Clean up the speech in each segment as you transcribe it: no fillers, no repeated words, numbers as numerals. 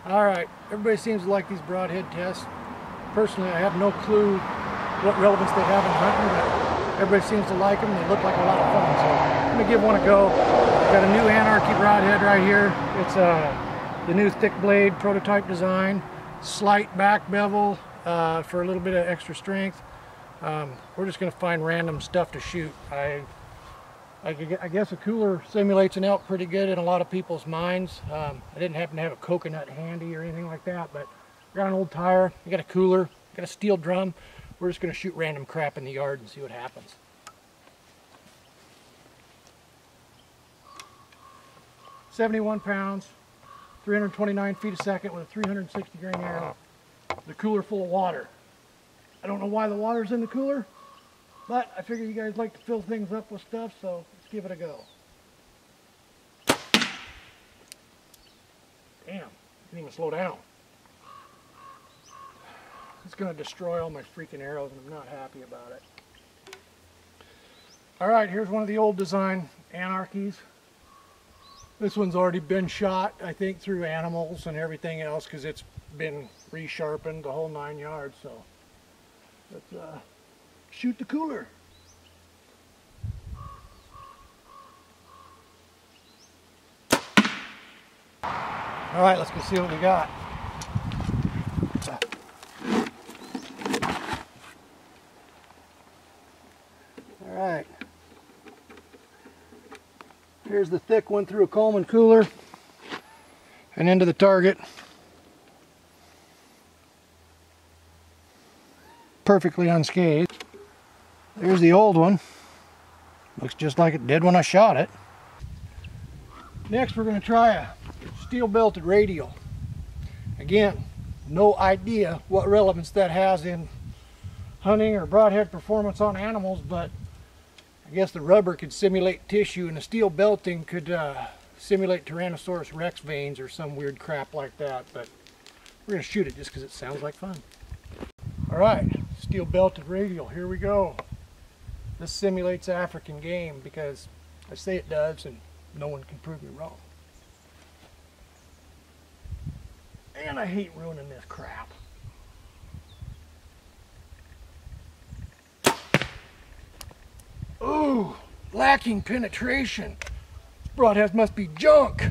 Alright, everybody seems to like these broadhead tests. Personally, I have no clue what relevance they have in hunting, but everybody seems to like them. They look like a lot of fun, so I'm going to give one a go. I've got a new Anarchy Broadhead right here. It's the new thick blade prototype design, slight back bevel for a little bit of extra strength. We're just going to find random stuff to shoot. I guess a cooler simulates an elk pretty good in a lot of people's minds. I didn't happen to have a coconut handy or anything like that, but I got an old tire, I got a cooler, got a steel drum. We're just going to shoot random crap in the yard and see what happens. .71 pounds, 329 feet a second with a 360 grain arrow. The cooler full of water. I don't know why the water's in the cooler, but I figure you guys like to fill things up with stuff, so let's give it a go. Damn, didn't even slow down. It's going to destroy all my freaking arrows, and I'm not happy about it. Alright, here's one of the old design Anarchies. This one's already been shot, I think, through animals and everything else, because it's been resharpened the whole 9 yards, so let's shoot the cooler. Alright, let's go see what we got. Alright. Here's the thick one through a Coleman cooler and into the target. Perfectly unscathed. There's the old one. Looks just like it did when I shot it. Next we're going to try a steel belted radial. Again, no idea what relevance that has in hunting or broadhead performance on animals, but I guess the rubber could simulate tissue and the steel belting could simulate Tyrannosaurus Rex veins or some weird crap like that, but we're going to shoot it just because it sounds like fun. Alright, steel belted radial, here we go. This simulates African game because I say it does and no one can prove me wrong. And I hate ruining this crap. Ooh, lacking penetration. This broadhead must be junk.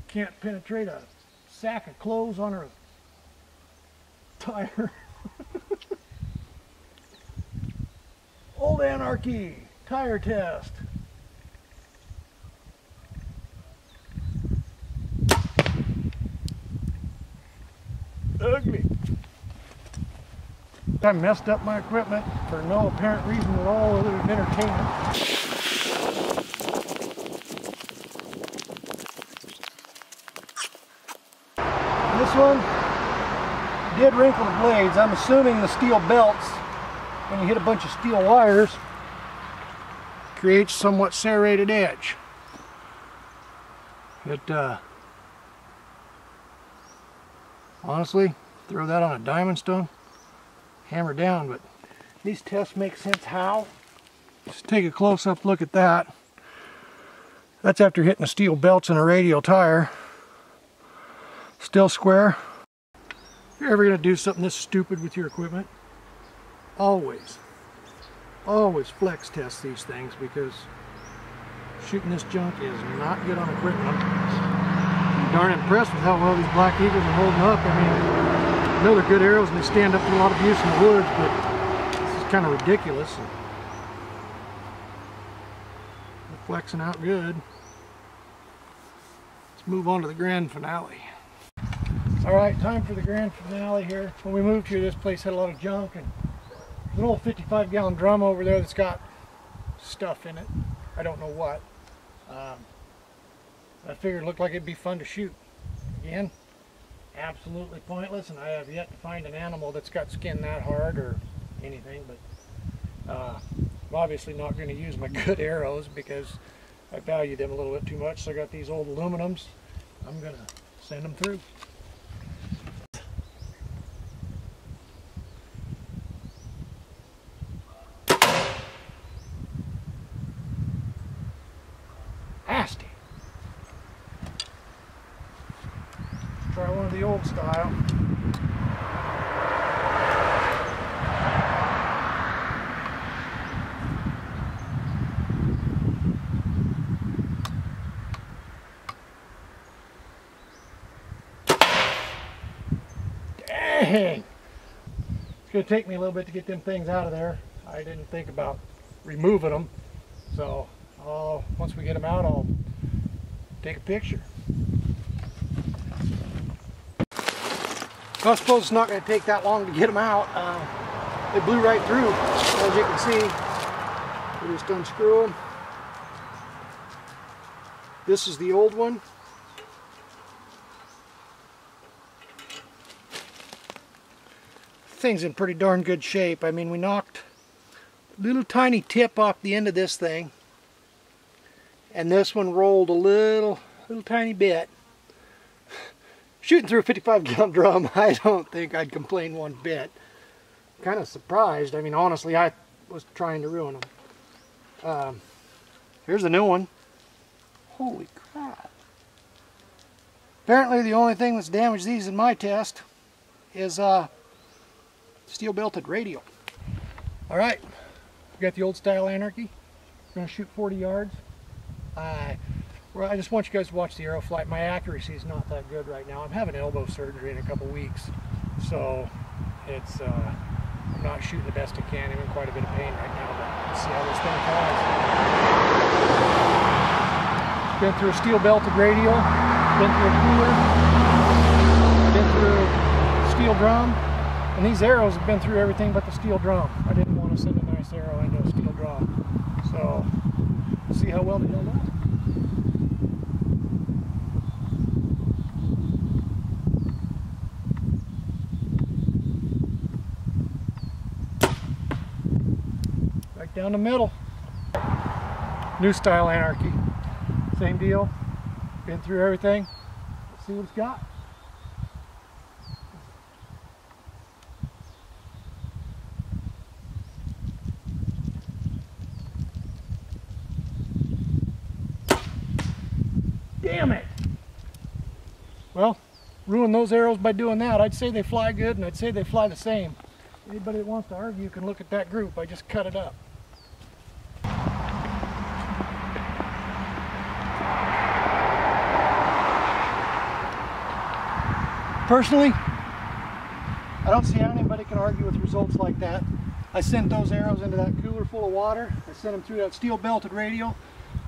Can't penetrate a sack of clothes on her tire. Old Anarchy tire test. Ugly. I messed up my equipment for no apparent reason at all other than entertainment. This one did wrinkle the blades. I'm assuming the steel belts, when you hit a bunch of steel wires, creates somewhat serrated edge. It honestly, throw that on a diamond stone, hammer down, but these tests make sense how. Just take a close-up look at that. That's after hitting the steel belts in a radial tire. Still square. If you're ever going to do something this stupid with your equipment, always flex test these things, because shooting this junk is not good on equipment. I'm darn impressed with how well these Black Eagles are holding up. I mean, I know they're good arrows and they stand up to a lot of abuse in the woods, but this is kind of ridiculous. They're flexing out good. Let's move on to the grand finale. Alright, time for the grand finale here. When we moved here, this place had a lot of junk, and there's an old 55-gallon drum over there that's got stuff in it. I don't know what. I figured it looked like it'd be fun to shoot. Again, absolutely pointless, and I have yet to find an animal that's got skin that hard or anything, but I'm obviously not going to use my good arrows because I value them a little bit too much. So I got these old aluminums. I'm going to send them through. Try one of the old style. Dang! It's going to take me a little bit to get them things out of there. I didn't think about removing them. So once we get them out, I'll take a picture. I suppose it's not going to take that long to get them out. They blew right through, as you can see. We just unscrew them. This is the old one. Thing's in pretty darn good shape. I mean, we knocked a little tiny tip off the end of this thing, and this one rolled a little tiny bit. Shooting through a 55-gallon drum, I don't think I'd complain one bit. Kind of surprised. I mean, honestly, I was trying to ruin them. Here's a new one. Holy crap. Apparently the only thing that's damaged these in my test is steel belted radial. Alright, we got the old style Anarchy. We're going to shoot 40 yards. I just want you guys to watch the arrow flight. My accuracy is not that good right now. I'm having elbow surgery in a couple weeks, so it's I'm not shooting the best I can. I'm in quite a bit of pain right now, but let's see how this thing flies. Been through a steel belted radial, been through a cooler, been through a steel drum, and these arrows have been through everything but the steel drum. I didn't want to send a nice arrow into a steel drum, so we'll see how well they held up. Right down the middle. New style Anarchy. Same deal. Been through everything. Let's see what it's got. Damn it! Well, ruined those arrows by doing that. I'd say they fly good, and I'd say they fly the same. Anybody that wants to argue can look at that group. I just cut it up. Personally, I don't see how anybody can argue with results like that. I sent those arrows into that cooler full of water. I sent them through that steel belted radial.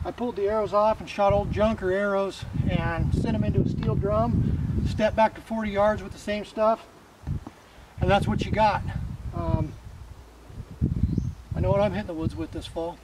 I pulled the arrows off and shot old junker arrows and sent them into a steel drum. Stepped back to 40 yards with the same stuff. And that's what you got. I know what I'm hitting the woods with this fall.